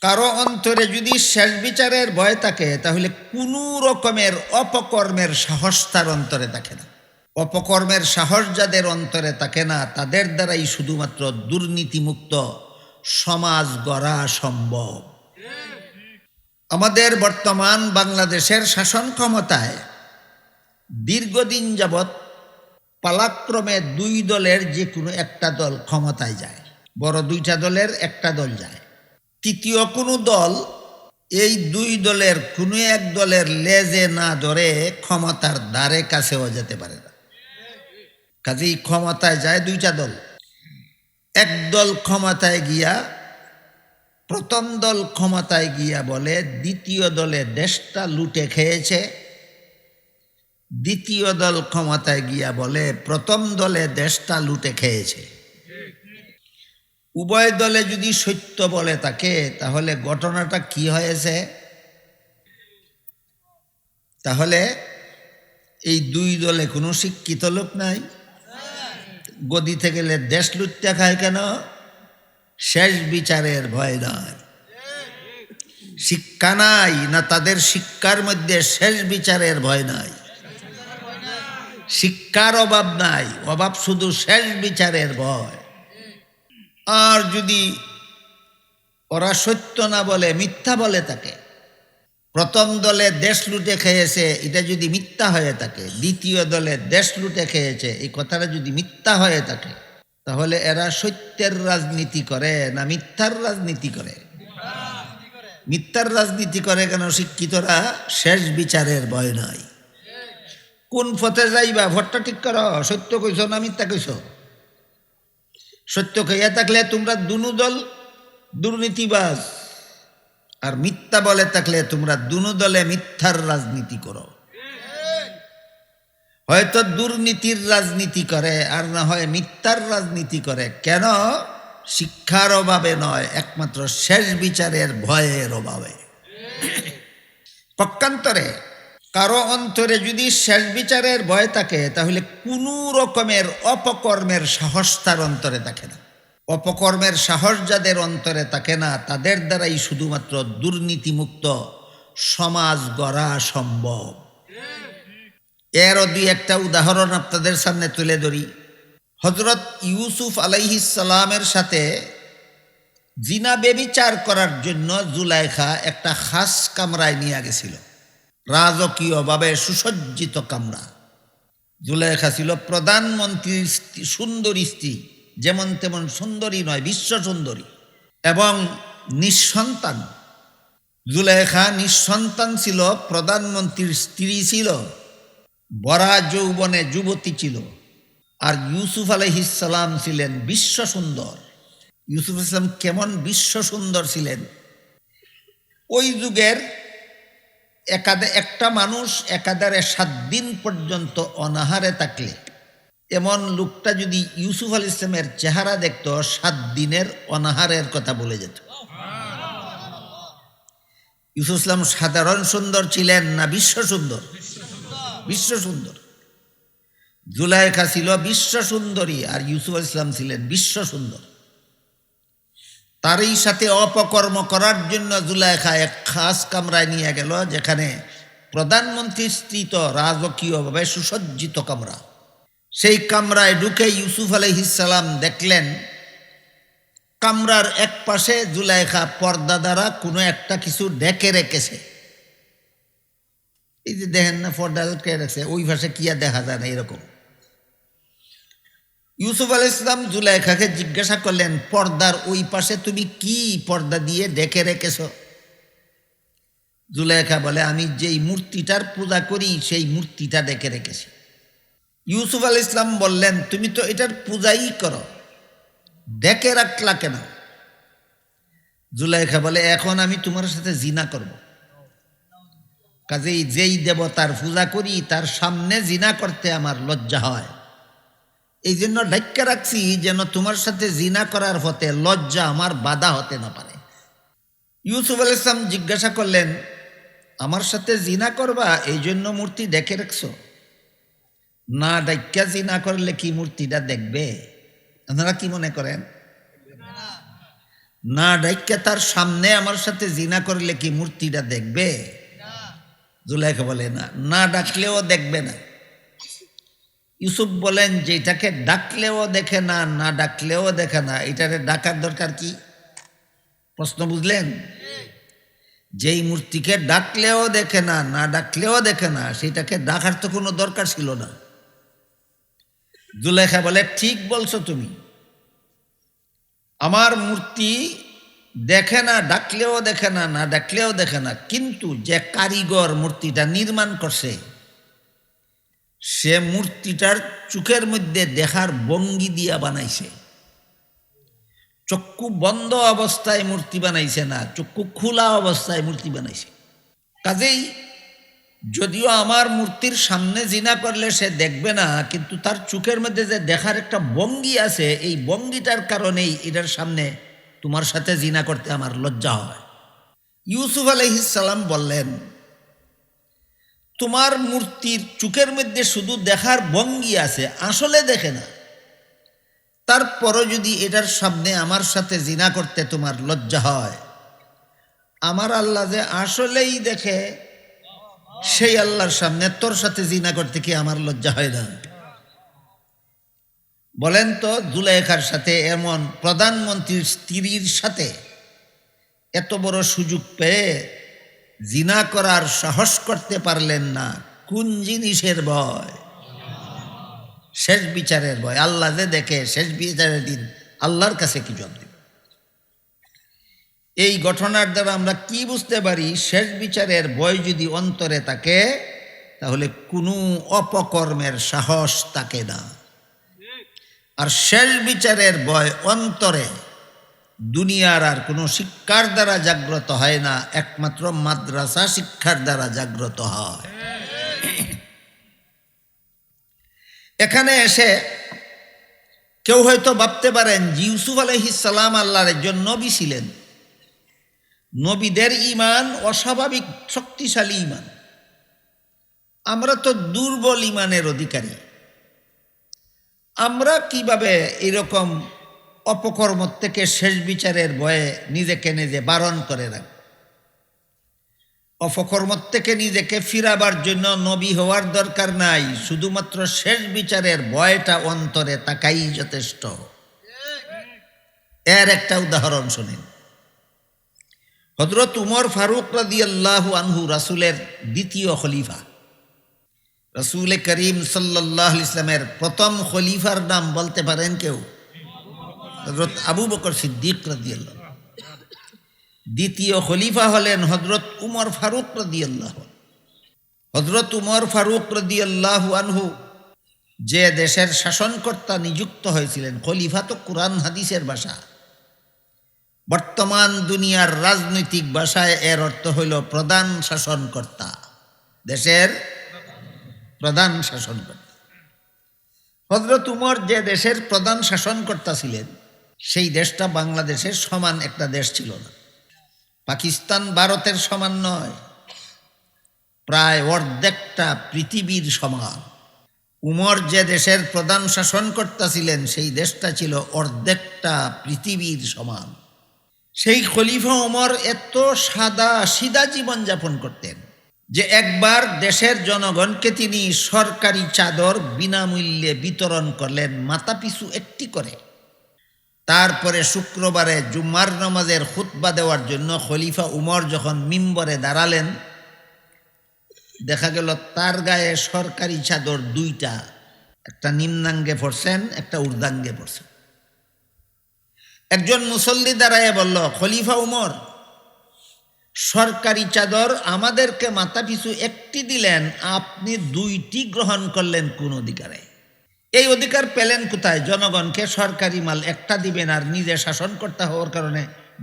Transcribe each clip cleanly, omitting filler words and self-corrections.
কারো অন্তরে যদি শেষ বিচারের ভয় থাকে তাহলে কোনো রকমের অপকর্মের সাহস তার অন্তরে থাকে না। অপকর্মের সাহস যাদের অন্তরে থাকে না তাদের দ্বারাই শুধুমাত্র দুর্নীতিমুক্ত সমাজ গড়া সম্ভব। আমাদের বর্তমান বাংলাদেশের শাসন ক্ষমতায় দীর্ঘদিন যাবৎ পালাক্রমে দুই দলের যে কোনো একটা দল ক্ষমতায় যায়, বড় দুইটা দলের একটা দল যায়, তৃতীয় কোনো দল এই দুই দলের কোনো এক দলের লেজে না ধরে ক্ষমতার দ্বারে কাছেও যেতে পারে না। কাজেই ক্ষমতায় যায় দুইটা দল। এক দল ক্ষমতায় গিয়া, প্রথম দল ক্ষমতায় গিয়া বলে দ্বিতীয় দলে দেশটা লুটে খেয়েছে, দ্বিতীয় দল ক্ষমতায় গিয়া বলে প্রথম দলে দেশটা লুটে খেয়েছে। উভয় দলে যদি সত্য বলে থাকে তাহলে ঘটনাটা কি হয়েছে? তাহলে এই দুই দলে কোনো শিক্ষিত লোক নাই। গদিতে গেলে দেশ লুটতে খায় কেন? শেষ বিচারের ভয় নাই। শিক্ষা নাই না, তাদের শিক্ষার মধ্যে শেষ বিচারের ভয় নাই। শিক্ষার অভাব নাই, অভাব শুধু শেষ বিচারের ভয়। আর যদি ওরা সত্য না বলে মিথ্যা বলে থাকে, প্রথম দলে দেশ লুটে খেয়েছে এটা যদি মিথ্যা হয়ে থাকে, দ্বিতীয় দলে দেশ লুটে খেয়েছে এই কথাটা যদি মিথ্যা হয়ে থাকে, তাহলে এরা সত্যের রাজনীতি করে না মিথ্যার রাজনীতি করে? মিথ্যার রাজনীতি করে কেন? শিক্ষিতরা শেষ বিচারের ভয় নাই। কোন পথে যাইবা ভোটটা ঠিক করো, সত্য কইছ না মিথ্যা কইছ? সত্য কইয়া থাকলে তোমরা দুনো দল দুর্নীতিবাজ, আর মিথ্যা বলে থাকলে তোমরা দুনো দলে মিথ্যার রাজনীতি করো। হয়তো দুর্নীতির রাজনীতি করে আর না হয় মিথ্যার রাজনীতি করে। কেন? শিক্ষার অভাবে নয়, একমাত্র শেষ বিচারের ভয়ের অভাবে। পক্ষান্তরে কারো অন্তরে যদি শেষ বিচারের ভয় থাকে তাহলে কোনো রকমের অপকর্মের সাহস তার অন্তরে থাকে না। অপকর্মের সাহস যাদের অন্তরে থাকে না তাদের দ্বারাই শুধুমাত্র দুর্নীতিমুক্ত সমাজ গড়া সম্ভব। এরও দুই একটা উদাহরণ আপনাদের সামনে তুলে ধরি। হযরত ইউসুফ আলাইহিস সালামের সাথে জিনা বেবিচার করার জন্য জুলাইখা একটা খাস কামরায় নিয়ে গেছিল, রাজকীয়ভাবে সুসজ্জিত কামরা। জুলাইখা ছিল প্রধানমন্ত্রীর সুন্দরী স্ত্রী, যেমন তেমন সুন্দরী নয়, বিশ্ব সুন্দরী, এবং নিঃসন্তান। জুলাইখা নিঃসন্তান ছিল, প্রধানমন্ত্রীর স্ত্রী ছিল, বরা যৌবনে যুবতী ছিল। আর ইউসুফ আলাইহিস সালাম ছিলেন বিশ্ব সুন্দর। ইউসুফ ইসলাম কেমন বিশ্ব সুন্দর ছিলেন? ওই যুগের একটা মানুষ একাধারে 7 দিন পর্যন্ত অনাহারে থাকলে, এমন লোকটা যদি ইউসুফ আলাইহিস ইসলামের চেহারা দেখতো 7 দিনের অনাহারের কথা বলে যেত। ইউসুফ ইসলাম সাধারণ সুন্দর ছিলেন না বিশ্ব সুন্দর? বিশ্ব সুন্দর। জুলাইখা ছিল বিশ্ব সুন্দরী আর ইউসুফ ইসলাম ছিলেন বিশ্ব সুন্দর। তারই সাথে অপকর্ম করার জন্য জুলাইখা এক খাস কামরায় নিয়ে গেল, যেখানে প্রধানমন্ত্রীর স্ত্রী তো রাজকীয়ভাবে সুসজ্জিত কামরা। সেই কামরায় ঢুকে ইউসুফ আলাইহিস সালাম দেখলেন কামরার এক পাশে জুলাইখা পর্দা দ্বারা কোনো একটা কিছু ঢেকে রেখেছে। এই যে দেখেন না পর্দা ঢেকে রেখেছে, ওই পাশে কি আর দেখা যায় না এরকম। ইউসুফ আলাইহিস সালাম জুলাইখাকে জিজ্ঞাসা করলেন, পর্দার ওই পাশে তুমি কি পর্দা দিয়ে ঢেকে রেখেছ? জুলাইখা বলে, আমি যেই মূর্তিটার পূজা করি সেই মূর্তিটা ঢেকে রেখেছি। ইউসুফ আলাইহিস সালাম বললেন, তুমি তো এটার পূজাই করো, ঢেকে রাখলা কেন? জুলাইখা বলে, এখন আমি তোমার সাথে জিনা করব। কাজেই যেই দেবতার পূজা করি তার সামনে জিনা করতে আমার লজ্জা হয়, এই জন্য ঢাক্কা রাখছি যেন তোমার সাথে জিনা করার পথে লজ্জা আমার বাধা হতে না পারে। ইউসুফ আলাইহিস সালাম জিজ্ঞাসা করলেন, আমার সাথে জিনা করবা এই জন্য মূর্তি ঢেকে রাখছো? না ঢাক্কা জিনা করলে কি মূর্তিটা দেখবে? আপনারা কি মনে করেন? না ডাইকা তার সামনে আমার সাথে জিনা করলে কি মূর্তিটা দেখবে? জুলাইখা বলে না, না ডাকলেও দেখবে না। ইউসুফ বলেন যেটাকে ডাকলেও দেখে না, না ডাকলেও দেখে না, এটারে ডাকার দরকার কি? প্রশ্ন বুঝলেন? যেই মূর্তিকে ডাকলেও দেখে না, না ডাকলেও দেখে না, সেটাকে ডাকার তো কোনো দরকার ছিল না। জুলেখা বলে ঠিক বলছো তুমি, আমার মূর্তি দেখে না, ডাকলেও দেখে না, না ডাকলেও দেখে না, কিন্তু যে কারিগর মূর্তিটা নির্মাণ করছে সে মূর্তিটার চোখের মধ্যে দেখার ভঙ্গি দিয়া বানাইছে। চক্ষু বন্ধ অবস্থায় মূর্তি বানাইছে না, চক্ষু খোলা অবস্থায় মূর্তি বানাইছে। কাজেই যদিও আমার মূর্তির সামনে জিনা করলে সে দেখবে না, কিন্তু তার চোখের মধ্যে যে দেখার একটা ভঙ্গি আছে, এই ভঙ্গিটার কারণেই এটার সামনে তোমার সাথে জিনা করতে আমার লজ্জা হয়। ইউসুফ আলাইহিস সালাম বললেন, তোমার মূর্তির চোখের মধ্যে শুধু দেখার ভঙ্গি আছে, আসলে দেখে না, তারপরও যদি এটার সামনে আমার সাথে জিনা করতে তোমার লজ্জা হয়, আমার আল্লাহ যে আসলেই দেখে, সেই আল্লাহর সামনে তোর সাথে জিনা করতে কি আমার লজ্জা হয় না? বলেন তো, জুলাইখার সাথে এমন প্রধানমন্ত্রীর স্ত্রীর সাথে এত বড় সুযোগ পেয়ে জিনা করার সাহস করতে পারলেন না, কোন জিনিসের ভয়? শেষ বিচারের ভয়। আল্লাহ যে দেখে, শেষ বিচারের দিন আল্লাহর কাছে কি জবাব দেব? এই ঘটনার দ্বারা আমরা কি বুঝতে পারি? শেষ বিচারের ভয় যদি অন্তরে থাকে, তাহলে কোনো অপকর্মের সাহস থাকে না। আর শেষ বিচারের ভয় অন্তরে দুনিয়ার আর কোনো শিক্ষার দ্বারা জাগ্রত হয় না, একমাত্র মাদ্রাসা শিক্ষার দ্বারা জাগ্রত হয়। এখানে এসে কেউ হয়তো ভাবতে পারেন যে ইউসুফ আলাইহিস সালাম আল্লাহর একজন নবী ছিলেন, নবীদের ঈমান অস্বাভাবিক শক্তিশালী ঈমান, আমরা তো দুর্বল ঈমানের অধিকারী, আমরা কিভাবে এরকম অপকর্ম থেকে শেষ বিচারের ভয়ে নিজেকে নিজে বারণ করে রাখ? অপকর্ম থেকে নিজেকে ফিরাবার জন্য নবী হওয়ার দরকার নাই, শুধুমাত্র শেষ বিচারের ভয়টা অন্তরে তাকাই যথেষ্ট। এর একটা উদাহরণ শুনেন। হযরত উমর ফারুক রাদিয়াল্লাহু আনহু রাসূলের দ্বিতীয় খলিফা। রাসূল করিম সাল্লাল্লাহু আলাইহি ওয়াসাল্লামের প্রথম খলিফার নাম বলতে পারেন কেউ? হযরত আবু বকর সিদ্দিক রাদিয়াল্লাহু। দ্বিতীয় খলিফা হলেন হযরত উমর ফারুক রাদিয়াল্লাহু। হযরত উমর ফারুক রাদিয়াল্লাহু আনহু যে দেশের শাসনকর্তা নিযুক্ত হয়েছিলেন, খলিফা তো কুরআন হাদিসের ভাষা, বর্তমান দুনিয়ার রাজনৈতিক ভাষায় এর অর্থ হইল প্রধান শাসনকর্তা, দেশের প্রধান শাসনকর্তা। হযরত উমর যে দেশের প্রধান শাসনকর্তা ছিলেন, সেই দেশটা বাংলাদেশের সমান একটা দেশ ছিল না, পাকিস্তান ভারতের সমান নয়, প্রায় অর্ধেকটা পৃথিবীর সমান। উমর যে দেশের প্রধান শাসনকর্তা ছিলেন, সেই দেশটা ছিল অর্ধেকটা পৃথিবীর সমান। সেই খলিফা উমর এত সাদা সিধা জীবনযাপন করতেন যে একবার দেশের জনগণকে তিনি সরকারি চাদর বিনামূল্যে বিতরণ করলেন, মাথাপিছু একটি করে। তারপরে শুক্রবারে জুম্মার নামাজের খুতবা দেওয়ার জন্য খলিফা উমর যখন মিম্বরে দাঁড়ালেন, দেখা গেল তার গায়ে সরকারি চাদর দুইটা, একটা নিম্নাঙ্গে পড়ছেন, একটা ঊর্ধ্বাঙ্গে পড়ছেন। একজন মুসল্লি দাঁড়ায় বলল, খলিফা উমর, সরকারি চাদর আমাদেরকে মাথাপিছু একটি দিলেন, আপনি দুইটি গ্রহণ করলেন কোন অধিকারে? এই অধিকার পেলেন কোথায়? জনগণকে সরকারি মাল একটা দিবেন আর নিজে শাসনকর্তা হওয়ার কারণে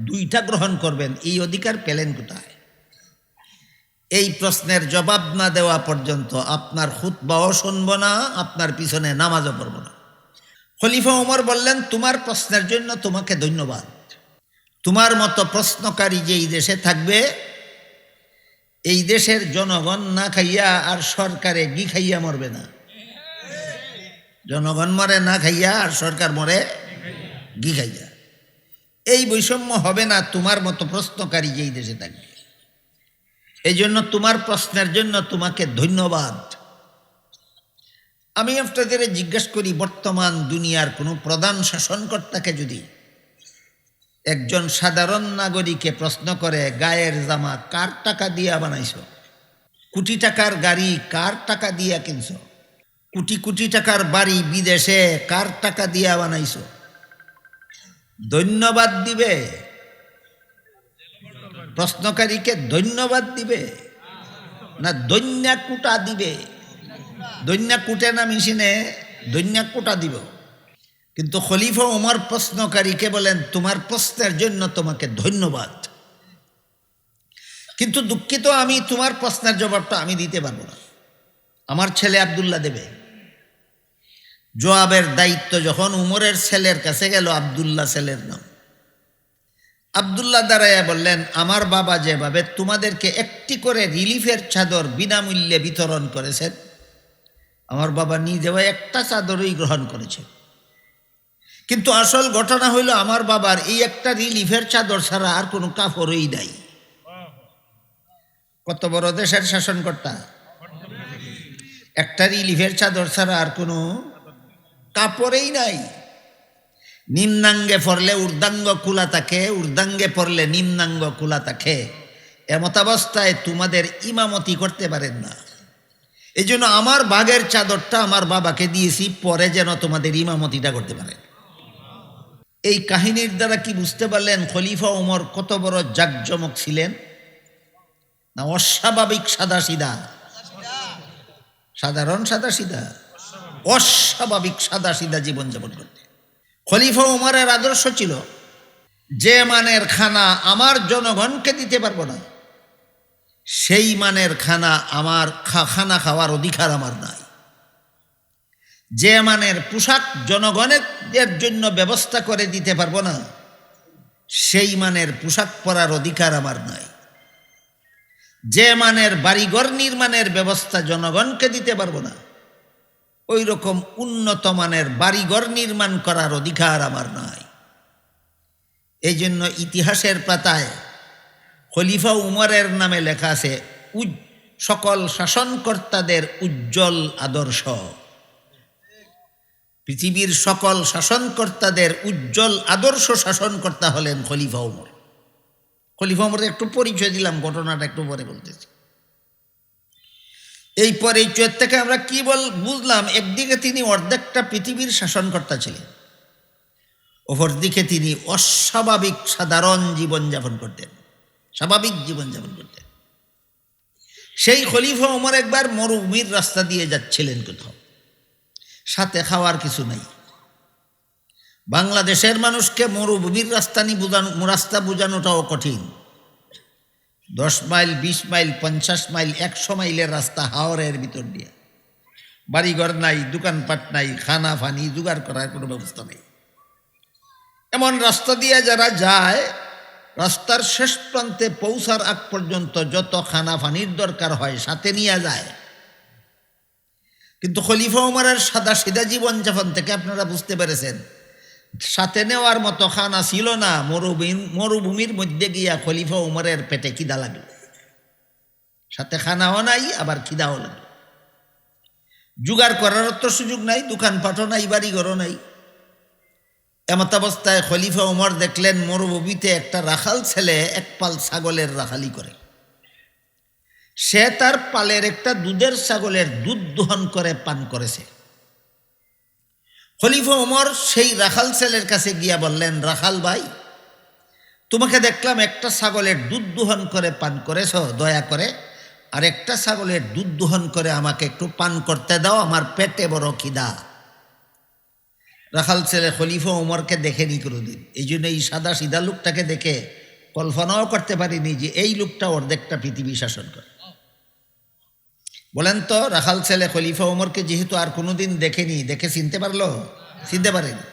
দুইটা গ্রহণ করবেন, এই অধিকার পেলেন কোথায়? এই প্রশ্নের জবাব না দেওয়া পর্যন্ত আপনার খুতবাও শুনব না, আপনার পিছনে নামাজও পড়ব না। খলিফা উমর বললেন, তোমার প্রশ্নের জন্য তোমাকে ধন্যবাদ। তোমার মতো প্রশ্নকারী যে এই দেশে থাকবে, এই দেশের জনগণ না খাইয়া আর সরকারে ঘি খাইয়া মরবে না। জনগণ মরে না খাইয়া আর সরকার মরে ঘি খাইয়া। এই বৈষম্য হবে না তোমার মতো প্রশ্নকারী যেই দেশে থাকবে। এই জন্য তোমার প্রশ্নের জন্য তোমাকে ধন্যবাদ। আমি আপনাদের জিজ্ঞাসা করি, বর্তমান দুনিয়ার কোনো প্রধান শাসনকর্তাকে যদি একজন সাধারণ নাগরিকে প্রশ্ন করে, গায়ের জামা কার টাকা দিয়া বানাইছো, কোটি টাকার গাড়ি কার টাকা দিয়া কিনছো, কোটি কোটি টাকার বাড়ি বিদেশে কার টাকা দিয়া বানাইছো, ধন্যবাদ দিবে? প্রশ্নকারীকে ধন্যবাদ দিবে না দৈন্যা কুটা দিবে? দৈন্যা কুটে না মেশিনে, দৈন্যা কুটা দিব। কিন্তু খলিফা ওমর প্রশ্নকারীকে বলেন, তোমার প্রশ্নের জন্য তোমাকে ধন্যবাদ, কিন্তু দুঃখিত, আমি তোমার প্রশ্নের জবাবটা আমি দিতে পারবো না, আমার ছেলে আব্দুল্লাহ দেবে। জবাবের দায়িত্ব যখন উমরের ছেলের কাছে গেল, আব্দুল্লাহ ছেলের নাম, আব্দুল্লাহ দাঁড়াইয়া বললেন, আমার বাবা যেভাবে তোমাদেরকে একটি করে রিলিফের চাদর বিনামূল্যে বিতরণ করেছেন, আমার বাবা নিজেও একটা চাদরই গ্রহণ করেছে। কিন্তু আসল ঘটনা হইল, আমার বাবার এই একটা রিলিফের চাদর ছাড়া আর কোনো কাপড়ই নাই। কত বড় দেশের শাসনকর্তা! একটা রিলিফের চাদর ছাড়া আর কোনো কাপড়ই নাই। নিম্নাঙ্গে পড়লে ঊর্ধ্বাঙ্গ খোলা থাকে, ঊর্ধ্বাঙ্গে পড়লে নিম্নাঙ্গ খোলা থাকে। এমতাবস্থায় তোমাদের ইমামতি করতে পারেন না। এই জন্য আমার বাঘের চাদরটা আমার বাবাকে দিয়েছি, পরে যেন তোমাদের ইমামতিটা করতে পারেন। এই কাহিনীর দ্বারা কি বুঝতে পারলেন খলিফা ওমর কত বড় জাকজমক ছিলেন? না অস্বাভাবিক সাদাসিধা? সাধারণ সাদাসিধা? অস্বাভাবিক সাদাসিধা জীবনযাপন করতে। খলিফা ওমরের আদর্শ ছিল, যে মানের খানা আমার জনগণকে দিতে পারবো না, সেই মানের খানা খাওয়ার অধিকার আমার নাই। যে মানের পোশাক জনগণের জন্য ব্যবস্থা করে দিতে পারবো না, সেই মানের পোশাক পরার অধিকার আমার নাই। যে মানের বাড়িঘর নির্মাণের ব্যবস্থা জনগণকে দিতে পারবো না, ওই রকম উন্নত মানের বাড়িঘর নির্মাণ করার অধিকার আমার নাই। এই জন্য ইতিহাসের পাতায় খলিফা উমরের নামে লেখা আছে সকল শাসনকর্তাদের উজ্জ্বল আদর্শ। পৃথিবীর সকল শাসনকর্তাদের উজ্জ্বল আদর্শ শাসনকর্তা হলেন খলিফা উমর। খলিফা উমরের একটু পরিচয় দিলাম, ঘটনাটা একটু পরে বলতেছি। এই পরিচয় থেকে আমরা কি বুঝলাম? একদিকে তিনি অর্ধেকটা পৃথিবীর শাসনকর্তা ছিলেন, অপরদিকে তিনি অস্বাভাবিক সাধারণ জীবনযাপন করতেন, স্বাভাবিক জীবনযাপন করতেন। সেই খলিফা ওমর একবার মরুভূমির রাস্তা দিয়ে যাচ্ছিলেন কোথাও, সাথে খাওয়ার কিছু নাই। বাংলাদেশের মানুষকে মরুভূমির রাস্তা বোঝানোটাও কঠিন। 10 মাইল, 20 মাইল, 50 মাইল, 100 মাইলের রাস্তা হাওরের ভিতর দিয়ে, বাড়িঘর নাই, দোকানপাট নাই, খানা ফানি জোগাড় করার কোনো ব্যবস্থা নেই। এমন রাস্তা দিয়ে যারা যায়, রাস্তার শেষ প্রান্তে পৌঁছার আগ পর্যন্ত যত খানা ফানির দরকার হয় সাথে নিয়ে যায়। কিন্তু খলিফা ওমরের সাদা সিধা জীবনযাপন থেকে আপনারা বুঝতে পেরেছেন, সাথে নেওয়ার মতো খানা ছিল না। মরুভূমির মধ্যে গিয়া খলিফা ওমরের পেটে খিদা লাগলো, সাথে খানাও নাই, আবার খিদাও লাগলো। জোগাড় করার তো সুযোগ নাই, দোকানপাটও নাই, বাড়িঘরও নাই। এমতাবস্থায় খলিফা ওমর দেখলেন মরুভূমিতে একটা রাখাল ছেলে এক পাল ছাগলের রাখালি করে। সে তার পালের একটা দুধের ছাগলের দুধ দোহন করে পান করেছে। খলিফা ওমর সেই রাখাল ছেলের কাছে গিয়া বললেন, রাখাল ভাই, তোমাকে দেখলাম একটা ছাগলের দুধ দোহন করে পান করেছ, দয়া করে আর একটা ছাগলের দুধ দোহন করে আমাকে একটু পান করতে দাও, আমার পেটে বড় খিদা। রাখাল ছেলে খলিফা ওমরকে দেখেনি কোনোদিন, এই জন্য এই সাদা সিধা লোকটাকে দেখে কল্পনাও করতে পারিনি যে এই লোকটা অর্ধেকটা পৃথিবী শাসন করে। বলেন তো, রাখাল ছেলে খলিফা ওমরকে যেহেতু আর কোনোদিন দেখেনি, দেখে চিনতে পারলো? চিনতে পারেনি।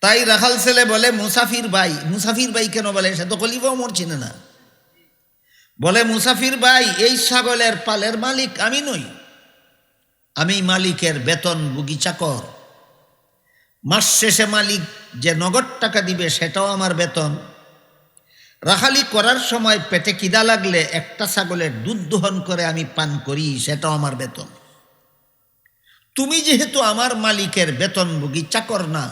তাই রাখাল ছেলে বলে, মুসাফির ভাই। মুসাফির ভাই কেন বলে? সে তো খলিফা ওমর চিনে না। বলে, মুসাফির ভাই, এই ছাগলের পালের মালিক আমি নই, আমি মালিকের বেতন বুগি চাকর। মাস শেষে মালিক যে নগদ টাকা দিবে সেটাও আমার বেতন। রাখালি করার সময় পেটে খিদা লাগলে একটা ছাগলের দুধ দোহন করে আমি পান করি, সেটাও আমার বেতন। তুমি যেহেতু আমার মালিকের বেতনভোগী চাকর না,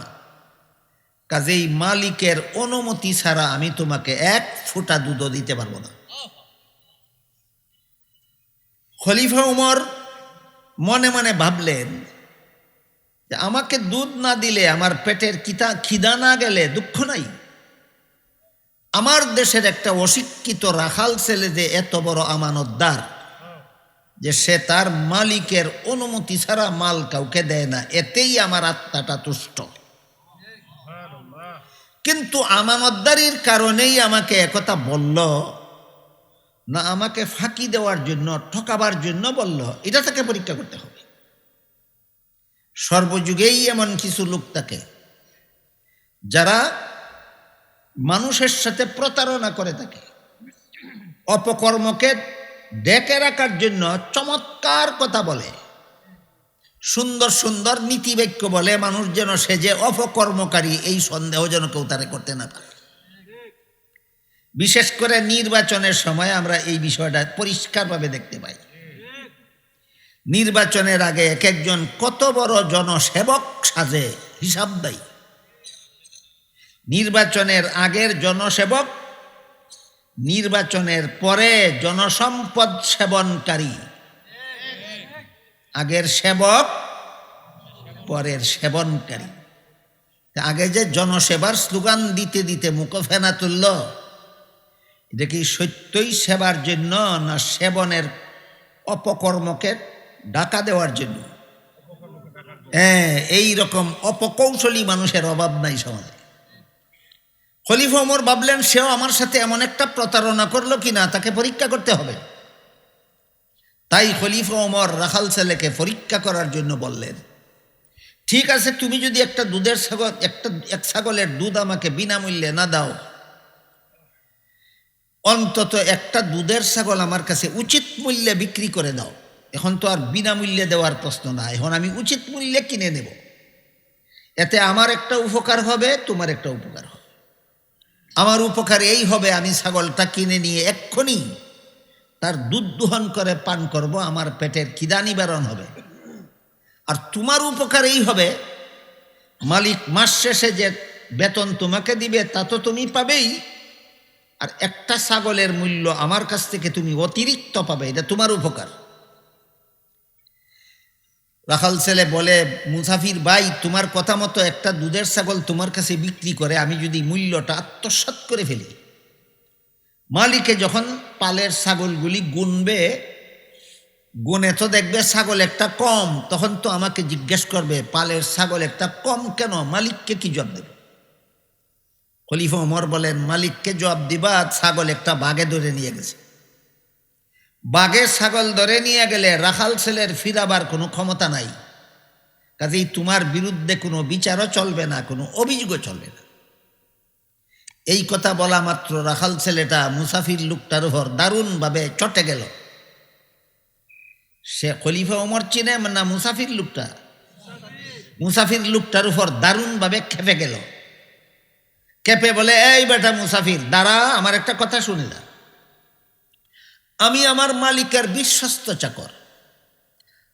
কাজেই মালিকের অনুমতি ছাড়া আমি তোমাকে এক ফোঁটা দুধও দিতে পারবো না। খলিফা উমর মনে মনে ভাবলেন যে আমাকে দুধ না দিলে, আমার পেটের খিদা না গেলে দুঃখ নাই। আমার দেশের একটা অশিক্ষিত রাখাল ছেলে যে এত বড় আমানতদার যে সে তার মালিকের অনুমতি ছাড়া মাল কাউকে দেয় না, এতেই আমার আত্মাটা তুষ্ট। কিন্তু আমানতদারির কারণেই আমাকে একথা বলল না, আমাকে ফাঁকি দেওয়ার জন্য, ঠকাবার জন্য বলল, এটা তাকে পরীক্ষা করতে হবে। সর্বযুগেই এমন কিছু লোক থাকে যারা মানুষের সাথে প্রতারণা করে থাকে, অপকর্মকে ডেকে রাখার জন্য চমৎকার কথা বলে, সুন্দর সুন্দর নীতিবাক্য বলে, মানুষ যেন সে যে অপকর্মকারী এই সন্দেহ যেন কেউ তারে করতে না পারে। বিশেষ করে নির্বাচনের সময় আমরা এই বিষয়টা পরিষ্কারভাবে দেখতে পাই। নির্বাচনের আগে এক একজন কত বড় জনসেবক সাজে, হিসাব দেয়। নির্বাচনের আগের জনসেবক, নির্বাচনের পরে জনসম্পদ সেবনকারী। আগের সেবক, পরের সেবনকারী। আগে যে জনসেবার স্লোগান দিতে দিতে মুখ ফেনা তুলল, এটা কি সত্যই সেবার জন্য না সেবনের অপকর্মকে ঢাকা দেওয়ার জন্য? এই রকম অপকৌশলী মানুষের অভাব নাই সমাজে। খলিফা ওমর ভাবলেন সেও আমার সাথে এমন একটা প্রতারণা করলো কিনা তাকে পরীক্ষা করতে হবে। তাই খলিফা ওমর রাখাল ছেলেকে পরীক্ষা করার জন্য বললেন, ঠিক আছে, তুমি যদি একটা দুধের ছাগল, এক ছাগলের দুধ আমাকে বিনামূল্যে না দাও, অন্তত একটা দুধের ছাগল আমার কাছে উচিত মূল্যে বিক্রি করে দাও। এখন তো আর বিনামূল্যে দেওয়ার প্রশ্ন না, এখন আমি উচিত মূল্যে কিনে নেব। এতে আমার একটা উপকার হবে, তোমার একটা উপকার হবে। আমার উপকার এই হবে, আমি ছাগলটা কিনে নিয়ে এক্ষুনি তার দুধ দোহন করে পান করব, আমার পেটের খিদা নিবারণ হবে। আর তোমার উপকার এই হবে, মালিক মাস শেষে যে বেতন তোমাকে দিবে তা তো তুমি পাবেই, আর একটা ছাগলের মূল্য আমার কাছ থেকে তুমি অতিরিক্ত পাবে, এটা তোমার উপকার। রাখাল ছেলে বলে, মুসাফির ভাই, তোমার কথা মতো একটা দুধের ছাগল তোমার কাছে বিক্রি করে আমি যদি মূল্যটা আত্মসাৎ করে ফেলি, মালিকে যখন পালের ছাগলগুলি গুনবে, গুনে তো দেখবে ছাগল একটা কম, তখন তো আমাকে জিজ্ঞেস করবে পালের ছাগল একটা কম কেন, মালিককে কি জবাব দেবে? খলিফা ওমর বলেন, মালিককে জবাব দিবা ছাগল একটা বাঘে ধরে নিয়ে গেছে। বাঘে ছাগল ধরে নিয়ে গেলে রাখাল ছেলের ফিরাবার কোনো ক্ষমতা নাই, কাজেই তোমার বিরুদ্ধে কোনো বিচারও চলবে না, কোনো অভিযোগও চলবে না। এই কথা বলা মাত্র রাখাল ছেলেটা মুসাফির লোকটার উপর দারুণভাবে চটে গেল। সে খলিফা ওমর চিনে না মুসাফির লোকটা? মুসাফির লোকটার উপর দারুণভাবে খেপে গেল। খেপে বলে, এই বেটা মুসাফির, দাঁড়া, আমার একটা কথা শুনে যা। আমি আমার মালিকের বিশ্বস্ত চাকর।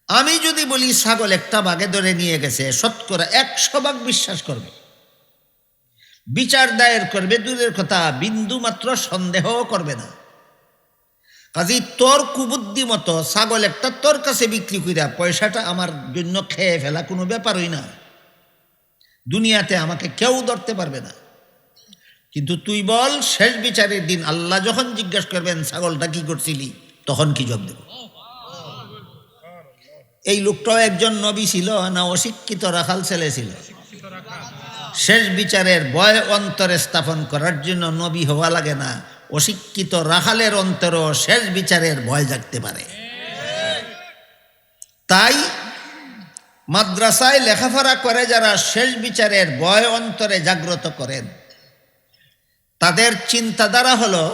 আমি যদি বলি ছাগল একটা বাঘে ধরে নিয়ে গেছে, শতকরা 100 ভাগ বিশ্বাস করবে, বিচার দায়ের করবে, দূরের কথা বিন্দু মাত্র সন্দেহও করবে না। কাজেই তোর কুবুদ্ধি মতো ছাগল একটা তোর কাছে বিক্রি কইরা পয়সাটা আমার জন্য খেয়ে ফেলা কোনো ব্যাপারই না, দুনিয়াতে আমাকে কেউ ধরতে পারবে না। কিন্তু তুই বল, শেষ বিচারের দিন আল্লাহ যখন জিজ্ঞাসা করবেন ছাগলটা কি করছিলি, তখন কি জবাব দেব? এই লোকটাও একজন নবী ছিল না অশিক্ষিত রাখাল ছেলে ছিল? শেষ বিচারের ভয় অন্তরে স্থাপন করার জন্য নবী হওয়া লাগে না, অশিক্ষিত রাখালের অন্তরও শেষ বিচারের ভয় জাগতে পারে। তাই মাদ্রাসায় লেখাপড়া করে যারা শেষ বিচারের ভয় অন্তরে জাগ্রত করেন, তাদের চিন্তাধারা হলো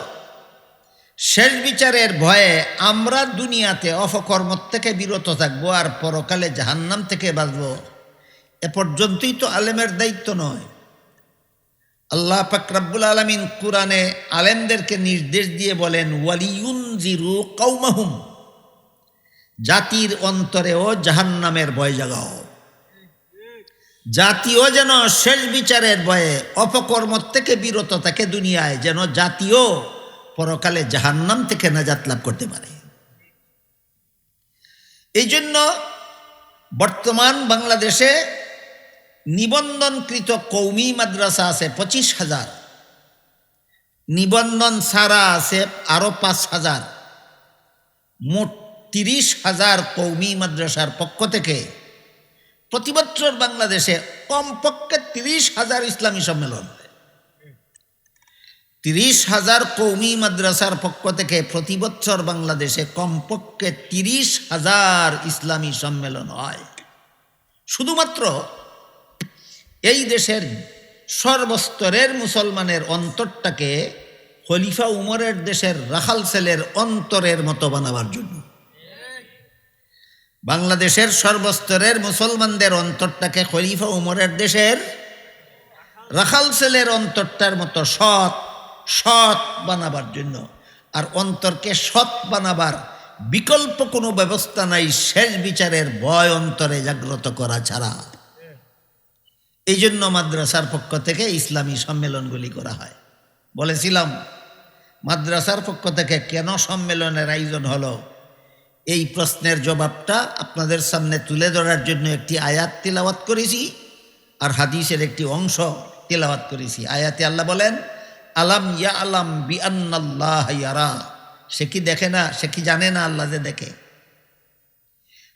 শেষ বিচারের ভয়ে আমরা দুনিয়াতে অপকর্ম থেকে বিরত থাকবো আর পরকালে জাহান্নাম থেকে বাঁচবো, এ পর্যন্তই তো আলেমের দায়িত্ব নয়। আল্লাহ পাক রব্বুল আলামিন কুরআনে আলেমদেরকে নির্দেশ দিয়ে বলেন, ওয়ালিয়ুনজিরু কওমাহুম, জাতির অন্তরেও জাহান্নামের ভয় জাগাও। জাতিও যেন শেষ বিচারের ভয়ে অপকর্ম থেকে বিরত থাকে দুনিয়ায়, যেন জাতিও পরকালে জাহান্নাম থেকে নাজাত লাভ করতে পারে। এই জন্য বর্তমান বাংলাদেশে নিবন্ধনকৃত কৌমি মাদ্রাসা আছে 25,000, নিবন্ধন ছাড়া আছে আরো 5,000, মোট 30,000 কৌমি মাদ্রাসার পক্ষ থেকে প্রতি বছর বাংলাদেশে কমপক্ষে 30,000 ইসলামী সম্মেলন। 30,000 কৌমি মাদ্রাসার পক্ষ থেকে প্রতি বছর বাংলাদেশে কমপক্ষে 30,000 ইসলামী সম্মেলন হয়। শুধুমাত্র এই দেশের সর্বস্তরের মুসলমানের অন্তরটাকে খলিফা উমরের দেশের রাখাল সেলের অন্তরের মতো বানাবার জন্য, বাংলাদেশের সর্বস্তরের মুসলমানদের অন্তরটাকে খলিফা উমরের দেশের রাখাল সেলের অন্তরটার মতো সৎ বানাবার জন্য। আর অন্তরকে সৎ বানাবার বিকল্প কোনো ব্যবস্থা নাই শেষ বিচারের ভয় অন্তরে জাগ্রত করা ছাড়া। এই জন্য মাদ্রাসার পক্ষ থেকে ইসলামী সম্মেলনগুলি করা হয়। বলেছিলাম মাদ্রাসার পক্ষ থেকে কেন সম্মেলনের আয়োজন হলো, এই প্রশ্নের জবাবটা আপনাদের সামনে তুলে ধরার জন্য একটি আয়াত তিলাওয়াত করেছি আর হাদিসের একটি অংশ তিলাওয়াত করেছি। আয়াতে আল্লাহ বলেন, আলাম ইয়ালাম বিআন্নাল্লাহ ইয়ারা, সে কি দেখে না, সে কি জানে না আল্লাহ যে দেখে।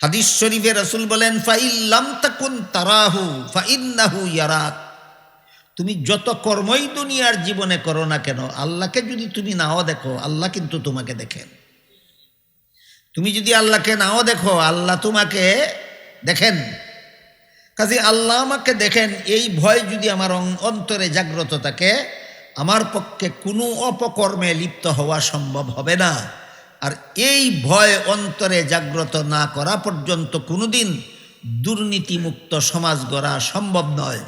হাদিস শরীফে রাসূল বলেন, ফাইল্লাম তাকুন তারাহু ফাইন্নাহু ইয়ারাক, তুমি যত কর্মই দুনিয়ার জীবনে করো না কেন, আল্লাহকে যদি তুমি নাও দেখো, আল্লাহ কিন্তু তোমাকে দেখেন। তুমি যদি আল্লাহকে নাও দেখো, আল্লাহ তোমাকে দেখেন। কাজে আল্লাহ আমাকে দেখেন, এই ভয় যদি আমার অন্তরে জাগ্রত থাকে, আমার পক্ষে কোনো অপকর্মে লিপ্ত হওয়া সম্ভব হবে না। আর এই ভয় অন্তরে জাগ্রত না করা পর্যন্ত কোনোদিন দুর্নীতিমুক্ত সমাজ গড়া সম্ভব নয়।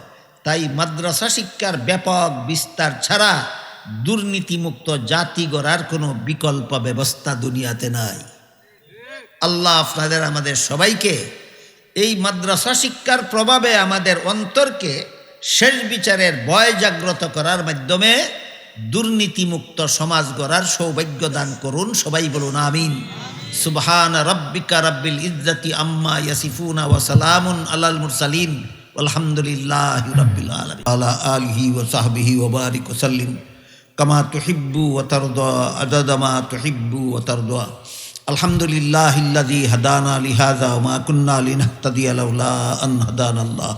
তাই মাদ্রাসা শিক্ষার ব্যাপক বিস্তার ছাড়া দুর্নীতিমুক্ত জাতি গড়ার কোনো বিকল্প ব্যবস্থা দুনিয়াতে নাই। আল্লাহ আপনাদের আমাদের সবাইকে এই মাদ্রাসা শিক্ষার প্রভাবে আমাদের অন্তরকে শেষ বিচারের ভয় জাগ্রত করার মাধ্যমে দুর্নীতিমুক্ত সমাজ গড়ার সৌভাগ্য দান করুন। সবাই বলুন আমিন। সুবহান রাব্বিকা রাব্বিল ইজ্জাতি আম্মা ইয়াসিফুনা ওয়া সালামুন আলাল মুরসালিন আলহামদুলিল্লাহি রাব্বিল আলামিন। আলা আলিহি ওয়া সাহবিহি ওয়া বারিক ওয়া সাল্লিম কামা তুহিব্বু ওয়া তারদা আদাদা মা তুহিব্বু ওয়া তারদা। আলহামদুলিল্লাহিল্লাযী হাদানা লিহাযা ওয়া মা কুন্না লিনাহতাদিয়া লাউলা আন হাদানাল্লাহ।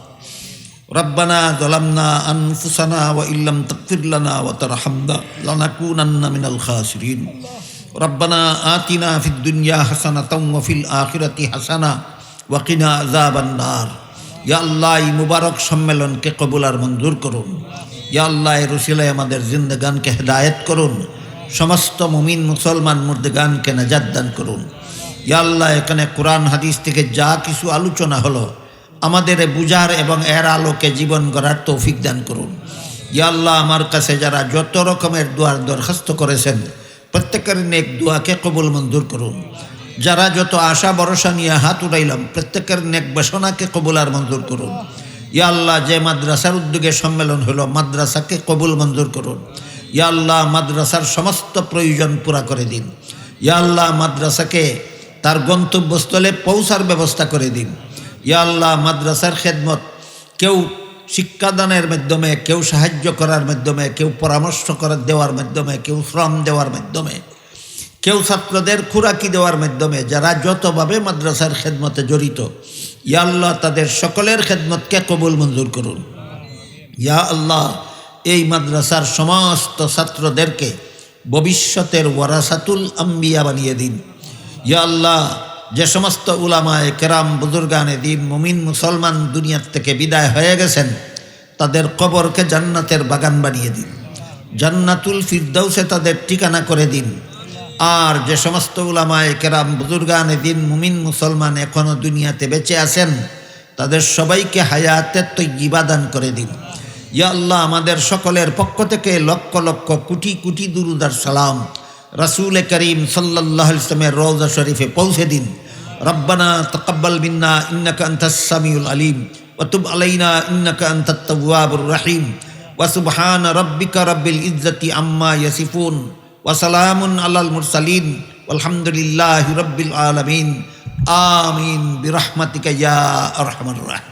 রব্বানা যালামনা আনফুসানা ওয়া ইল্লাম তাগফির লানা ওয়া তারহামনা লানাকুনান্না মিনাল খাসিরিন। রব্বানা আতিনা ফিদ দুনিয়া হাসানাতাও ওয়া ফিল আখিরাতি হাসানা ওয়া কিনা আযাবান নার। ইয়া আল্লাহ, এই মুবারক সম্মেলনকে কবুল আর মঞ্জুর করুন। ইয়া আল্লাহ, এর উসিলায় আমাদের জিন্দেগানকে হেদায়েত করুন। সমস্ত মুমিন মুসলমান মুর্দেগানকে নাজাত দান করুন। ইয়া আল্লাহ, এখানে কোরআন হাদিস থেকে যা কিছু আলোচনা হলো আমাদের বুঝার এবং এর আলোকে জীবন গড়ার তৌফিক দান করুন। ইয়া আল্লাহ, আমার কাছে যারা যত রকমের দোয়ার দরখাস্ত করেছেন প্রত্যেকের নেক দোয়াকে কবুল মঞ্জুর করুন। যারা যত আশা ভরসা নিয়ে হাত উঠাইলাম প্রত্যেকের নেক বাসনাকে কবুল আর মঞ্জুর করুন। ইয়া আল্লাহ, যে মাদ্রাসার উদ্যোগে সম্মেলন হলো মাদ্রাসাকে কবুল মঞ্জুর করুন। ইয়া আল্লাহ, মাদ্রাসার সমস্ত প্রয়োজন পুরা করে দিন। ইয়া আল্লাহ, মাদ্রাসাকে তার গন্তব্যস্থলে পৌঁছার ব্যবস্থা করে দিন। ইয়া আল্লাহ, মাদ্রাসার খেদমত কেউ শিক্ষাদানের মাধ্যমে, কেউ সাহায্য করার মাধ্যমে, কেউ পরামর্শ দেওয়ার মাধ্যমে, কেউ শ্রম দেওয়ার মাধ্যমে, কেউ ছাত্রদের খুরাকি দেওয়ার মাধ্যমে, যারা যতভাবে মাদ্রাসার খেদমতে জড়িত, ইয়া আল্লাহ, তাদের সকলের খেদমতকে কবুল মঞ্জুর করুন। ইয়া আল্লাহ, এই মাদ্রাসার সমস্ত ছাত্রদেরকে ভবিষ্যতের ওয়ারাসাতুল আম্বিয়া বানিয়ে দিন। ইয়া আল্লাহ, যে সমস্ত উলামায়ে কেরাম বুজুর্গানে দিন মুমিন মুসলমান দুনিয়ার থেকে বিদায় হয়ে গেছেন তাদের কবরকে জান্নাতের বাগান বানিয়ে দিন। জান্নাতুল ফিরদাউসে তাদের ঠিকানা করে দিন। আর যে সমস্ত উলামায়ে কেরাম বুজুর্গানে দিন মুমিন মুসলমান এখনও দুনিয়াতে বেঁচে আছেন তাদের সবাইকে হায়াতের তৈয়্যিবা দান করে দিন। ইয়া আল্লাহ, আমাদের সকলের পক্ষ থেকে লক্ষ লক্ষ কোটি কোটি দুরূদ আর সালাম রাসূল করিম সাল্লাল্লাহু আলাইহি ওয়াসাল্লামের রওজা শরীফে পৌঁছে দিন। রব্বানা তাকাব্বাল মিন্না ইন্নাকা আনতাস সামিউল আলিম ওয়া তুব আলাইনা ইন্নাকা আনতাত তাওয়াবুর রহিম ওয়া সুবহানা রাব্বিকা রাব্বিল ইজ্জাতি আম্মা ইয়াসিফুন ওয়া সালামুন আলাল মুরসালিন ওয়ালহামদুলিল্লাহি রাব্বিল আলামিন। আমিন বিরহমাতিকা ইয়া আরহামার রাহিম।